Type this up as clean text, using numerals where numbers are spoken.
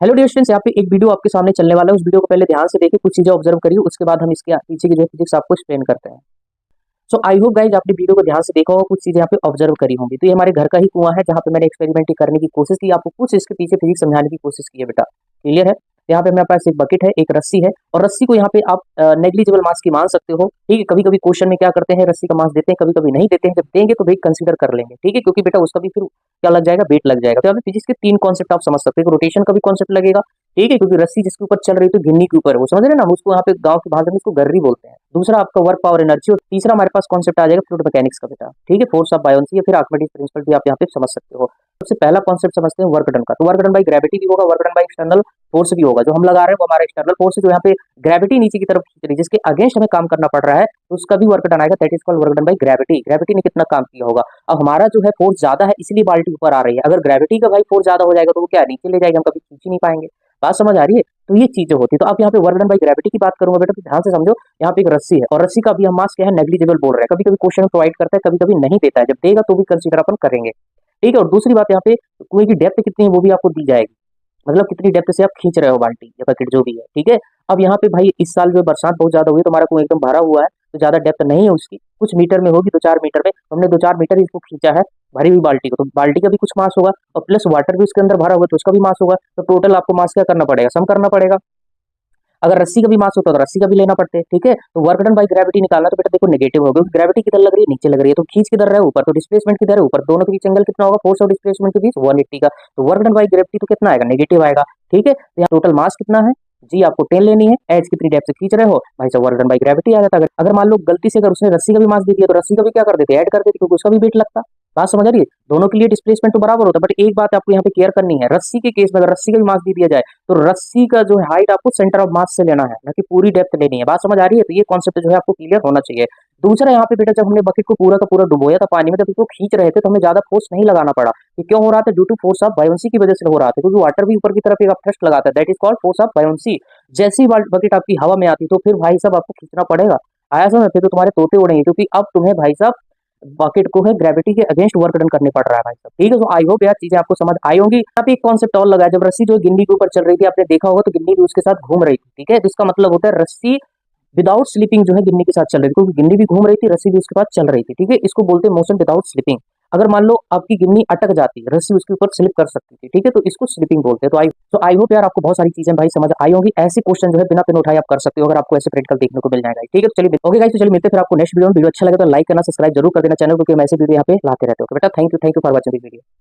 Hello dear students, यहाँ पे एक वीडियो आपके सामने चलने वाला है। उस वीडियो को पहले ध्यान से देखिए, कुछ चीजें ऑब्जर्व करिए, उसके बाद हम इसके पीछे की जो फिजिक्स आपको एक्सप्लेन करते हैं। सो आई होप गाइज आपने वीडियो को ध्यान से देखा होगा, कुछ चीजें यहाँ पे ऑब्जर्व करी होंगी। तो ये हमारे घर का ही कुआं है जहाँ पे मैंने एक्सपेरिमेंट करने की कोशिश की, आपको कुछ इसके पीछे फिजिक्स समझाने की कोशिश की है बेटा। क्लियर है? यहाँ पे मेरे पास एक बकेट है, एक रस्सी है, और रस्सी को यहाँ पे आप नेग्लिजिबल मास की मान सकते हो। ठीक है, कभी कभी क्वेश्चन में क्या करते हैं, रस्सी का मास देते हैं, कभी कभी नहीं देते हैं। जब देंगे तो वेट कंसीडर कर लेंगे। ठीक है, क्योंकि बेटा उसका भी फिर क्या लग जाएगा, वेट लग जाएगा। तो यहाँ पे फिजिक्स के तीन कॉन्सेप्ट आप समझ सकते हो। रोटेशन का भी कॉन्सेप्ट लगेगा। ठीक है, क्योंकि रस्सी जिसके ऊपर चल रही है तो गिन्नी के ऊपर है, वो समझ रहे हैं ना, हम उसको यहाँ पे गांव की भाषा में उसको गर्री बोलते हैं। दूसरा आपका वर्क पावर एनर्जी, और तीसरा हमारे पास कॉन्सेप्ट आ जाएगा फ्लूइड मैकेनिक्स का बेटा। ठीक है, फोर्स ऑफ बायोन्सी या फिर आर्किमिडीज प्रिंसिपल भी आप यहाँ पे समझ सकते हो। सबसे पहला कॉन्सेप्ट समझते हैं वर्क डन का। तो वर्क डन बाई ग्रेविटी भी होगा, work done by external force भी होगा। जो हम लगा रहे हैं वो हमारा एक्सटर्नल फोर्स है, जो यहाँ पे ग्रेविटी नीचे की तरफ खींच रही है, जिसके अगेंस्ट हमें काम करना पड़ रहा है, तो उसका भी वर्क डन आएगा। That is called work done by gravity. Gravity ने कितना काम किया होगा। अब हमारा जो है फोर्स ज्यादा है, इसलिए बाल्टी ऊपर आ रही है। अगर ग्रेविटी का भाई फोर्स ज्यादा हो जाएगा तो वो क्या नीचे ले जाएगा, हम कभी खींच ही नहीं पाएंगे। बात समझ आ रही है? तो ये चीजें होती है। तो आप यहाँ पे वर्क डन बाई ग्रेविटी की बात करूंगा बेटा, तो ध्यान से समझो। यहाँ पे एक रस्सी है, और रस्सी का भी हम मास क्या है, नेग्लिजिबल बोल रहे हैं। कभी कभी क्वेश्चन प्रोवाइड करता है, कभी कभी नहीं देता है। जब देगा तो भी कंसीडर अपन करेंगे। ठीक है, और दूसरी बात यहाँ पे कुएं की डेप्थ कितनी है वो भी आपको दी जाएगी। मतलब कितनी डेप्थ से आप खींच रहे हो बाल्टी या बकेट जो भी है। ठीक है, अब यहाँ पे भाई इस साल जो बरसात बहुत ज्यादा हुई तो हमारा कुआं एकदम भरा हुआ है, तो ज्यादा डेप्थ नहीं है उसकी, कुछ मीटर में होगी, 2-4 मीटर में। हमने 2-4 मीटर इसको खींचा है भरी हुई बाल्टी को, तो बाल्टी का भी कुछ मास होगा, और प्लस वाटर भी उसके अंदर भरा हुआ है तो उसका भी मास होगा। तो टोटल आपको मास क्या करना पड़ेगा, सम करना पड़ेगा। अगर रस्सी का भी मास होता तो रस्सी का भी लेना पड़ते। ठीक है, तो वर्क डन बाई ग्रेविटी निकालना, तो बेटा देखो नेगेटिव होगा, ग्रेविटी किधर लग रही है, नीचे लग रही है, तो खींच किधर रहा है, ऊपर, तो डिस्प्लेसमेंट किधर है, ऊपर। दोनों के बीच एंगल कितना होगा, फोर्स और डिस्प्लेसमेंट के बीच 180 का। तो वर्क डन बाई ग्रेविटी तो कितना आएगा, नेगेटिव आएगा। ठीक है, तो यहाँ टोटल मास कितना है जी, आपको 10 लेनी है। एज कितनी डेप्थ से खींच रहे हो भाई साहब, वर्क डन बाई ग्रेविटी आ जाता। अगर मान लो गलती से अगर उसने रस्सी का भी मास दे दिया तो रस्सी का भी क्या कर देते, ऐड कर देते, क्योंकि उसका भी वेट लगता। बात समझ आ रही है? दोनों के लिए डिस्प्लेसमेंट तो बराबर होता है, बट एक बात आपको यहाँ पे केयर करनी है, रस्सी के केस में अगर रस्सी का भी मास दे दिया जाए तो रस्सी का जो है हाइट आपको सेंटर ऑफ मास से लेना है, ना कि पूरी डेप्थ लेनी है। बात समझ आ रही है? तो ये कॉन्सेप्ट जो है आपको क्लियर होना चाहिए। दूसरा यहाँ पे बेटा, जब हमने बकेट को पूरा का पूरा डुबोया था पानी में, जब इसको खींच रहे थे तो हमें ज्यादा फोर्स नहीं लगाना पड़ा। ये क्यों हो रहा था, due to force of buoyancy की वजह से हो रहा था, क्योंकि वाटर भी ऊपर की तरफ एक थ्रस्ट लगाता है। That is called force of buoyancy. जैसे ही बकेट आपकी हवा में आती तो फिर भाई साहब आपको खींचना पड़ेगा। आया समझ? फिर तो तुम्हारे तोते उड़ेंगे, क्योंकि अब तुम्हें भाई साहब बकेट को है ग्रेविटी के अगेंस्ट वर्क डन करने पड़ रहा है भाई साहब। ठीक है, तो आई होप यार चीजें आपको समझ आई होंगी। यहाँ पे एक कॉन्सेप्ट और लगा है, जब रस्सी जो गिन्नी के ऊपर चल रही थी, आपने देखा होगा, तो गिन्नी भी उसके साथ घूम रही थी। ठीक है, तो इसका मतलब होता है रस्सी विदाउट स्लिपिंग जो है गिन्नी के साथ चल रही थी, क्योंकि गिन्नी भी घूम रही थी, रस्सी भी उसके साथ चल रही थी। ठीक है, इसको बोलते हैं मोशन विदाउट स्लिपिंग। अगर मान लो आपकी गिन्नी अटक जाती, रस्सी उसके ऊपर स्लिप कर सकती थी। ठीक है, तो इसको स्लिपिंग बोलते हैं। तो आई होप यार आपको बहुत सारी चीजें भाई समझ आई होंगी। ऐसे क्वेश्चन जो है बिना पेन उठाए आप कर सकते हो, अगर आपको ऐसे प्रैक्टिकल देखने को मिल जाएगा। ठीक है, तो चलिए ओके गाइस, तो चलिए मिलते हैं फिर आपको नेक्स्ट वीडियो में। वीडियो अच्छा लगे तो लाइक करना, सब्सक्राइब जरूर कर देना चैनल को, क्योंकि हम ऐसे वीडियो यहाँ पे लाते रहते हो। बेटा thank you for watching this video.